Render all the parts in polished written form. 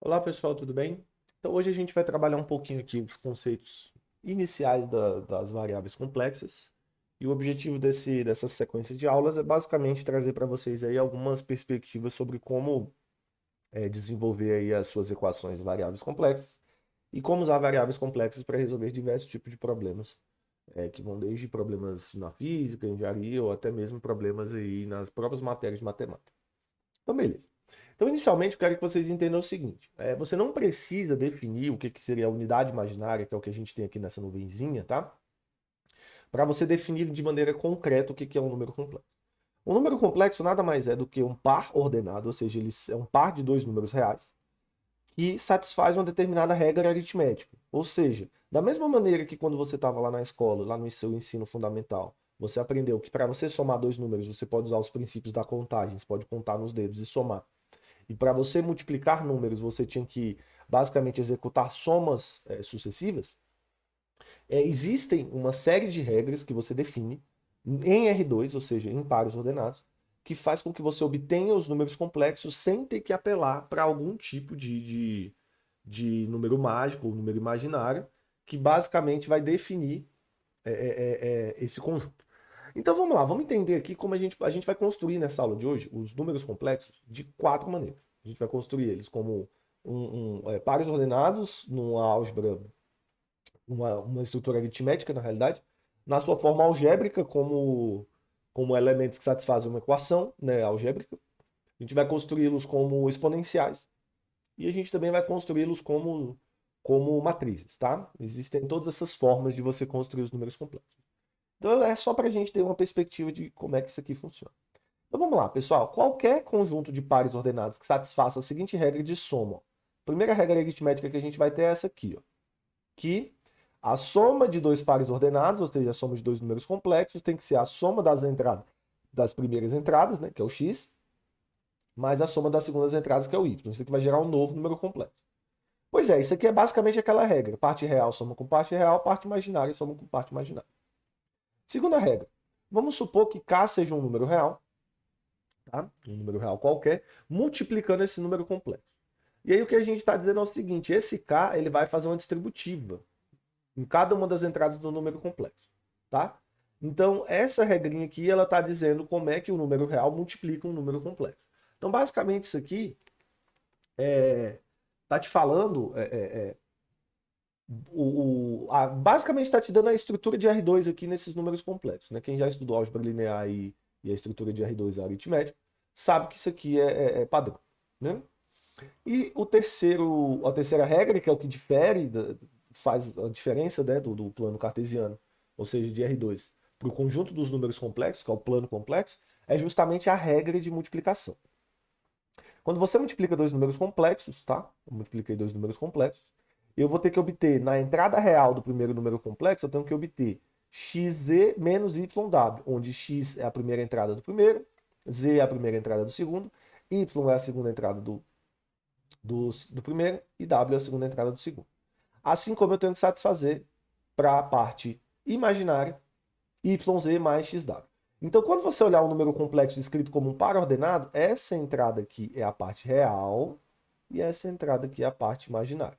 Olá pessoal, tudo bem? Então hoje a gente vai trabalhar um pouquinho aqui os conceitos iniciais das variáveis complexas. E o objetivo dessa sequência de aulas é basicamente trazer para vocês aí algumas perspectivas sobre como desenvolver aí as suas equações de variáveis complexas e como usar variáveis complexas para resolver diversos tipos de problemas, que vão desde problemas na física, engenharia ou até mesmo problemas aí nas próprias matérias de matemática. Então, beleza. Então, inicialmente, eu quero que vocês entendam o seguinte: você não precisa definir o que seria a unidade imaginária, que é o que a gente tem aqui nessa nuvenzinha, tá? Para você definir de maneira concreta o que é um número complexo. Um número complexo nada mais é do que um par ordenado, ou seja, ele é um par de dois números reais, que satisfaz uma determinada regra aritmética. Ou seja, da mesma maneira que quando você estava lá na escola, lá no seu ensino fundamental, você aprendeu que para você somar dois números, você pode usar os princípios da contagem, você pode contar nos dedos e somar. E para você multiplicar números, você tinha que basicamente executar somas sucessivas. Existem uma série de regras que você define em R2, ou seja, em pares ordenados, que faz com que você obtenha os números complexos sem ter que apelar para algum tipo de número mágico ou número imaginário, que basicamente vai definir esse conjunto. Então vamos lá, vamos entender aqui como a gente vai construir nessa aula de hoje os números complexos de quatro maneiras. A gente vai construir eles como pares ordenados, numa álgebra, uma estrutura aritmética, na realidade, na sua forma algébrica, como elementos que satisfazem uma equação, né, algébrica. A gente vai construí-los como exponenciais e a gente também vai construí-los como matrizes, tá? Existem todas essas formas de você construir os números complexos. Então é só para a gente ter uma perspectiva de como é que isso aqui funciona. Então vamos lá, pessoal. Qualquer conjunto de pares ordenados que satisfaça a seguinte regra de soma. A primeira regra aritmética que a gente vai ter é essa aqui, ó, que a soma de dois pares ordenados, ou seja, a soma de dois números complexos, tem que ser a soma das entradas, das primeiras entradas, né, que é o x, mais a soma das segundas entradas, que é o y. Isso aqui vai gerar um novo número complexo. Pois é, isso aqui é basicamente aquela regra. Parte real soma com parte real, parte imaginária soma com parte imaginária. Segunda regra. Vamos supor que k seja um número real, tá? Um número real qualquer, multiplicando esse número complexo. E aí o que a gente está dizendo é o seguinte: esse k ele vai fazer uma distributiva em cada uma das entradas do número complexo, tá? Então essa regrinha aqui ela está dizendo como é que o número real multiplica um número complexo. Então basicamente isso aqui está te falando basicamente está te dando a estrutura de R2 aqui nesses números complexos, né? Quem já estudou álgebra linear e a estrutura de R2 a aritmética sabe que isso aqui é padrão, né? E a terceira regra, que é o que difere, faz a diferença, né, do plano cartesiano, ou seja, de R2, para o conjunto dos números complexos, que é o plano complexo, é justamente a regra de multiplicação. Quando você multiplica dois números complexos, tá? Eu multipliquei dois números complexos, eu vou ter que obter, na entrada real do primeiro número complexo, eu tenho que obter xz menos yw, onde x é a primeira entrada do primeiro, z é a primeira entrada do segundo, y é a segunda entrada do primeiro e W é a segunda entrada do segundo. Assim como eu tenho que satisfazer para a parte imaginária YZ mais XW. Então, quando você olhar um número complexo escrito como um par ordenado, essa entrada aqui é a parte real e essa entrada aqui é a parte imaginária.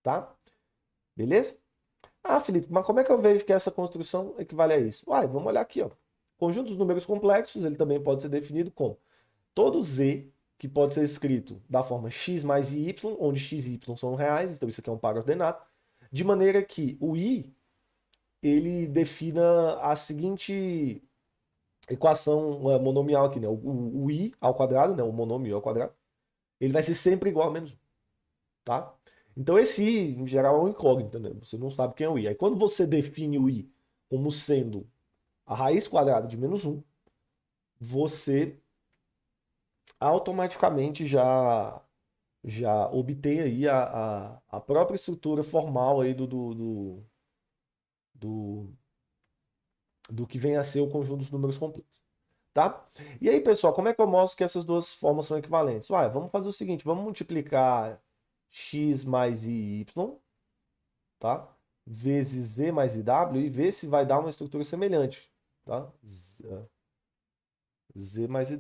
Tá? Beleza? Ah, Felipe, mas como é que eu vejo que essa construção equivale a isso? Uai, vamos olhar aqui, ó. Conjunto dos números complexos, ele também pode ser definido como todo z, que pode ser escrito da forma x mais y, onde x e y são reais, então isso aqui é um par ordenado, de maneira que o i ele defina a seguinte equação monomial aqui, né? O i ao quadrado, né? O monômio ao quadrado, ele vai ser sempre igual a menos 1, tá? Então esse i, em geral, é um incógnito, né? Você não sabe quem é o i. Aí quando você define o i como sendo a raiz quadrada de menos 1, você automaticamente já obtém aí a própria estrutura formal aí do, do que vem a ser o conjunto dos números complexos, tá? E aí, pessoal, como é que eu mostro que essas duas formas são equivalentes? Ué, vamos fazer o seguinte, vamos multiplicar x mais y, tá? Vezes z mais iw e ver se vai dar uma estrutura semelhante, tá? Z mais iw.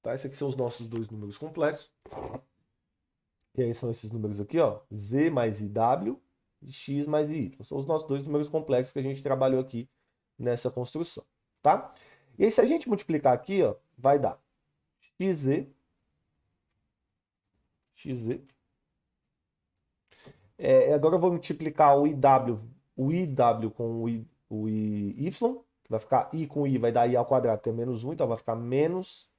Tá? Esses aqui são os nossos dois números complexos. E aí são esses números aqui, ó. Z mais IW e X mais IY. São os nossos dois números complexos que a gente trabalhou aqui nessa construção, tá? E aí se a gente multiplicar aqui, ó, vai dar XZ. Agora eu vou multiplicar o IW com o IY, que vai ficar I com I, vai dar I ao quadrado, que é menos 1, então vai ficar menos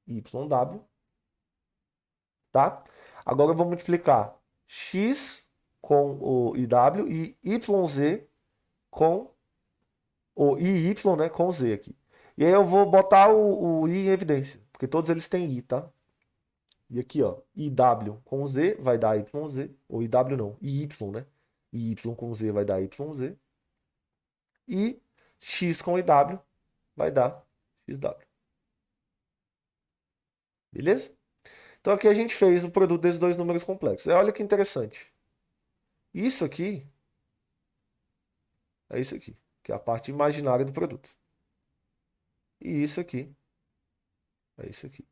YW, tá? Agora eu vou multiplicar X com o IW e YZ com o IY, né, com Z aqui. E aí eu vou botar o I em evidência, porque todos eles têm I, tá? E aqui, ó, IW com Z vai dar YZ, ou IW não, IY, né? IY com Z vai dar YZ. E X com IW vai dar XW. Beleza? Então aqui a gente fez o produto desses dois números complexos. E olha que interessante. Isso aqui é isso aqui, que é a parte imaginária do produto. E isso aqui é isso aqui,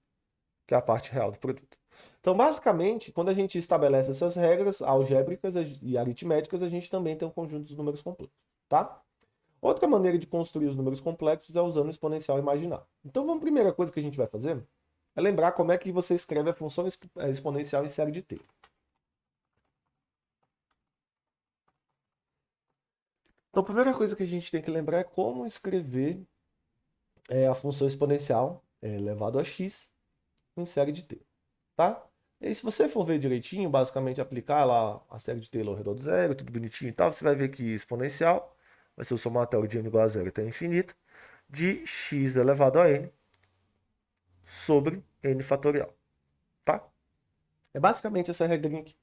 que é a parte real do produto. Então, basicamente, quando a gente estabelece essas regras algébricas e aritméticas, a gente também tem um conjunto de números complexos, tá? Outra maneira de construir os números complexos é usando o exponencial imaginário. Então, a primeira coisa que a gente vai fazer é lembrar como é que você escreve a função exponencial em série de t. Então, a primeira coisa que a gente tem que lembrar é como escrever a função exponencial elevado a x em série de t, tá? E aí, se você for ver direitinho, basicamente aplicar lá a série de Taylor ao redor do zero, tudo bonitinho e tal, você vai ver que exponencial vai ser o somatório de n igual a zero até infinito de x elevado a n sobre n fatorial, tá? É basicamente essa regrinha aqui.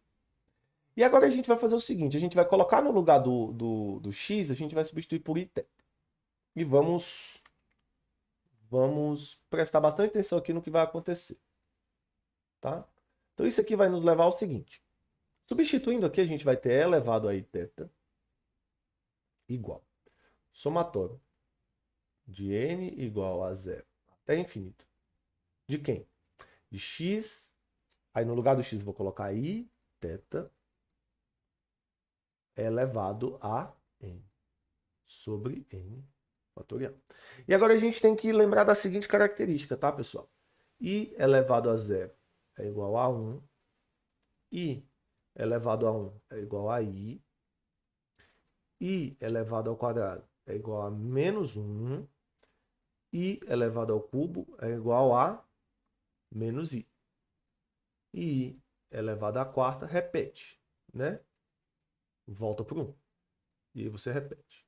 E agora a gente vai fazer o seguinte, a gente vai colocar no lugar do x, a gente vai substituir por i θ. E vamos prestar bastante atenção aqui no que vai acontecer, tá? Então isso aqui vai nos levar ao seguinte. Substituindo aqui, a gente vai ter e elevado a iθ igual somatório de n igual a zero até infinito. De quem? De x. Aí no lugar do x eu vou colocar i θ elevado a n sobre n fatorial. E agora a gente tem que lembrar da seguinte característica, tá, pessoal? I elevado a zero é igual a 1. I elevado a 1 é igual a i. I elevado ao quadrado é igual a menos 1. I elevado ao cubo é igual a menos i. E i elevado à quarta repete, né? Volta para 1. E aí você repete.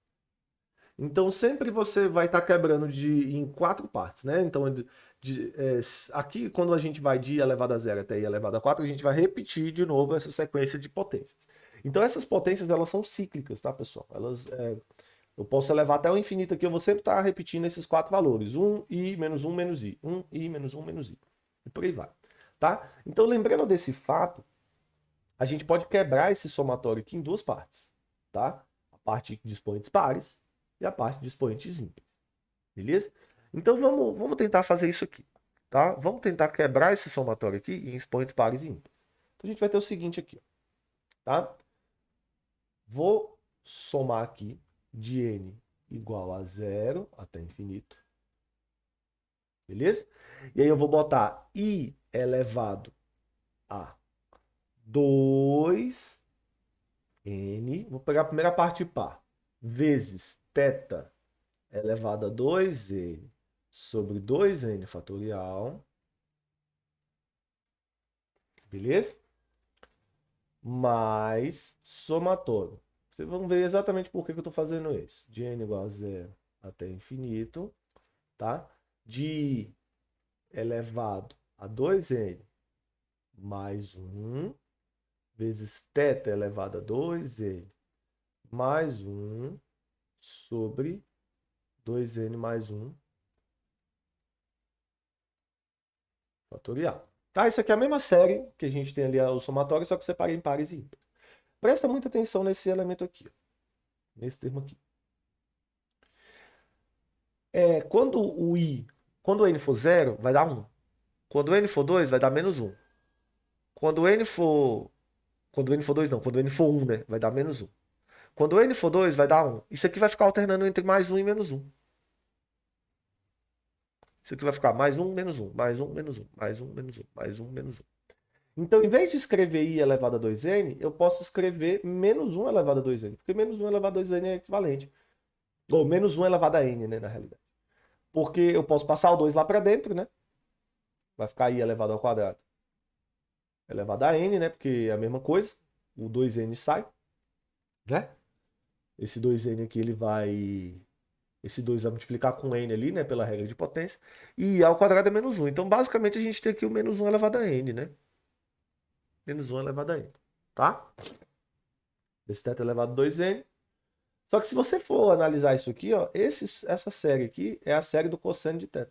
Então, sempre você vai estar quebrando em 4 partes, né? Então, aqui, quando a gente vai de i elevado a zero até i elevado a 4, a gente vai repetir de novo essa sequência de potências. Então, essas potências, elas são cíclicas, tá, pessoal? Eu posso elevar até o infinito aqui, eu vou sempre estar repetindo esses 4 valores. 1i menos 1 menos i. 1i menos 1 menos i. E por aí vai, tá? Então, lembrando desse fato, a gente pode quebrar esse somatório aqui em 2 partes, tá? A parte de expoentes pares e a parte de expoentes ímpares, beleza? Então vamos tentar fazer isso aqui, tá? Vamos tentar quebrar esse somatório aqui em expoentes pares e ímpares. Então a gente vai ter o seguinte aqui, tá? Vou somar aqui de n igual a zero até infinito, beleza? E aí eu vou botar i elevado a 2n, vou pegar a primeira parte par, vezes θ elevado a 2n sobre 2n fatorial, beleza? Mais somatório. Vocês vão ver exatamente por que eu estou fazendo isso. De n igual a zero até infinito, tá? De i elevado a 2n mais 1, vezes θ elevado a 2n mais 1 sobre 2n mais 1 fatorial. Tá? Isso aqui é a mesma série que a gente tem ali o somatório, só que eu separei em pares e ímpares. Presta muita atenção nesse elemento aqui, ó, nesse termo aqui. Quando o n for zero, vai dar 1. Quando o n for 2, vai dar menos um. Quando o n for... Quando o n for 2, não. Quando o n for um, né? Vai dar menos um. Quando o n for 2, vai dar um. Isso aqui vai ficar alternando entre mais um e menos um. Isso aqui vai ficar mais um, menos um, mais um, menos um, mais um, menos um, mais um, menos um. Então, em vez de escrever i elevado a 2n, eu posso escrever menos um elevado a 2n, porque menos um elevado a 2n é equivalente. Ou menos um elevado a n, né, na realidade. Porque eu posso passar o 2 lá para dentro, né? Vai ficar i elevado ao quadrado elevado a n, né? Porque é a mesma coisa. O 2n sai, né? Esse 2n aqui, ele vai... Esse 2 vai multiplicar com n ali, né? Pela regra de potência. E i ao quadrado é menos um. Então, basicamente, a gente tem aqui o menos um elevado a n, né? Menos um elevado a n. Tá? Esse θ elevado a 2n. Só que se você for analisar isso aqui, ó, essa série aqui é a série do cosseno de θ.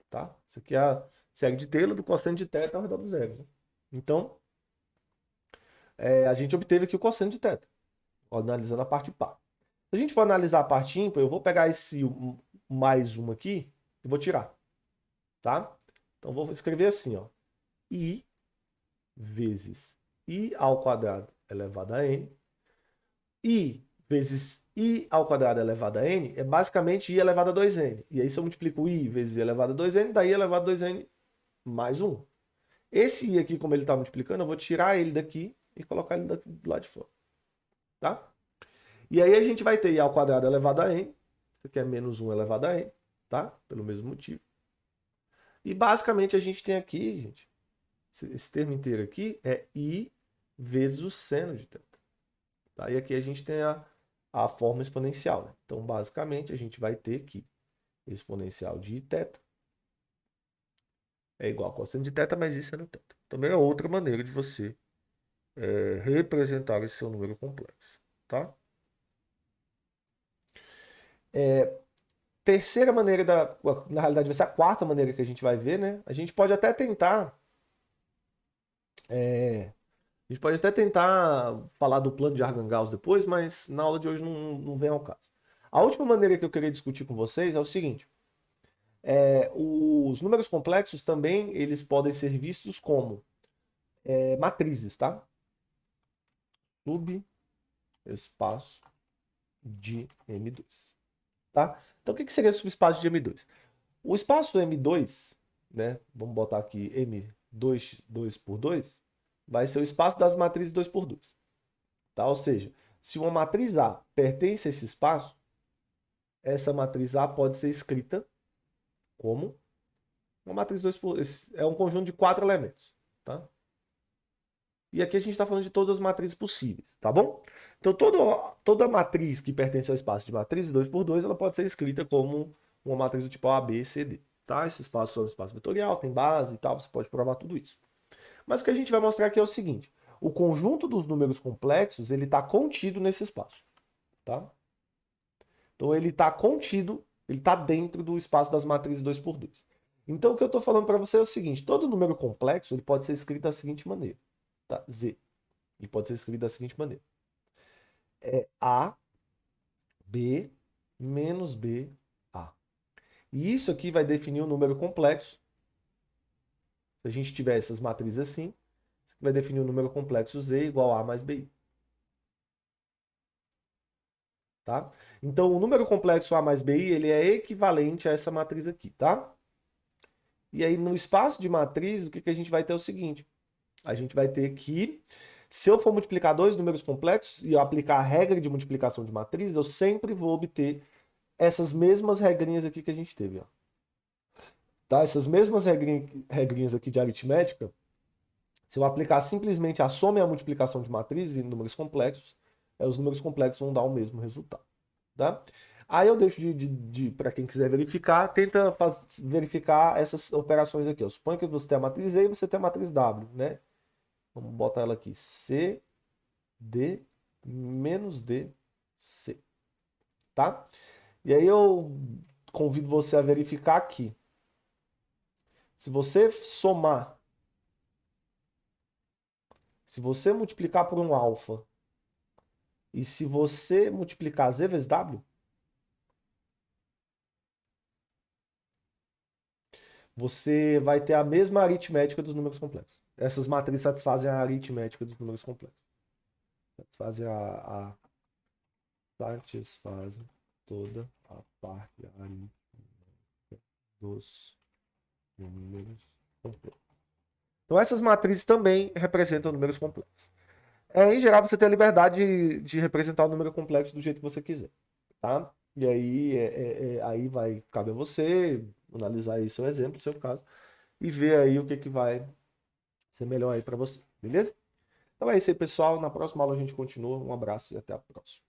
Tá? Isso aqui é a série de Taylor do cosseno de θ ao redor do zero. Né? Então, a gente obteve aqui o cosseno de θ, analisando a parte par. Se a gente for analisar a parte ímpar, eu vou pegar esse mais uma aqui e vou tirar. Tá? Então, vou escrever assim, ó. I vezes i ao quadrado elevado a n. I vezes i ao quadrado elevado a n é basicamente i elevado a 2n. E aí, se eu multiplico i vezes i elevado a 2n, dá i elevado a 2n mais 1. Esse i aqui, como ele está multiplicando, eu vou tirar ele daqui e colocar ele do lado de fora. Tá? E aí a gente vai ter i ao quadrado elevado a n. Isso aqui é menos 1 elevado a n. Tá? Pelo mesmo motivo. E basicamente a gente tem aqui, gente, esse termo inteiro aqui é i vezes o seno de θ. Tá? E aqui a gente tem a forma exponencial. Né? Então, basicamente, a gente vai ter que exponencial de θ é igual a cosseno de θ, mas isso é no θ. Também é outra maneira de você representar esse seu número complexo. Tá? Terceira maneira, na realidade vai ser a quarta maneira que a gente vai ver, né? A gente pode até tentar falar do plano de Argand-Gauss depois, mas na aula de hoje não vem ao caso. A última maneira que eu queria discutir com vocês é o seguinte. Os números complexos também eles podem ser vistos como matrizes, tá? Subespaço de M2, tá? Então, o que seria subespaço de M2? O espaço M2, né? Vamos botar aqui M2, 2 por 2, vai ser o espaço das matrizes 2 por 2, tá? Ou seja, se uma matriz A pertence a esse espaço, essa matriz A pode ser escrita como uma matriz 2 por... É um conjunto de 4 elementos, tá? E aqui a gente está falando de todas as matrizes possíveis, tá bom? Então, toda matriz que pertence ao espaço de matrizes 2 por 2, ela pode ser escrita como uma matriz do tipo A, B, C, D. Tá? Esse espaço é um espaço vetorial, tem base e tal, você pode provar tudo isso. Mas o que a gente vai mostrar aqui é o seguinte. O conjunto dos números complexos, ele está contido nesse espaço. Tá? Então, ele está contido, ele está dentro do espaço das matrizes 2 por 2. Então, o que eu estou falando para você é o seguinte. Todo número complexo, ele pode ser escrito da seguinte maneira. Tá? Z. Ele pode ser escrito da seguinte maneira. É A, B, menos B, A. E isso aqui vai definir o número complexo. Se a gente tiver essas matrizes assim, isso aqui vai definir o número complexo Z igual a mais BI. Tá? Então, o número complexo A mais BI, ele é equivalente a essa matriz aqui, tá? E aí, no espaço de matriz, o que a gente vai ter é o seguinte. A gente vai ter que, se eu for multiplicar dois números complexos e eu aplicar a regra de multiplicação de matriz, eu sempre vou obter essas mesmas regrinhas aqui que a gente teve, ó. Tá? Essas mesmas regrinhas aqui de aritmética, se eu aplicar simplesmente a soma e a multiplicação de matrizes em números complexos, os números complexos vão dar o mesmo resultado. Tá? Aí eu deixo para quem quiser verificar, tenta verificar essas operações aqui. Ó. Suponha que você tem a matriz E e você tem a matriz W, né? Vamos botar ela aqui. C, D, menos D, C. Tá? E aí eu convido você a verificar aqui. Se você somar, se você multiplicar por um alfa, e se você multiplicar Z vezes W, você vai ter a mesma aritmética dos números complexos. Essas matrizes satisfazem a aritmética dos números complexos. Satisfazem toda a parte aritmética dos números complexos. Então, essas matrizes também representam números complexos. Em geral, você tem a liberdade de representar o número complexo do jeito que você quiser, tá? E aí, aí vai caber a você analisar aí seu exemplo, seu caso, e ver aí o que vai ser melhor aí para você, beleza? Então é isso aí, pessoal. Na próxima aula a gente continua. Um abraço e até a próxima.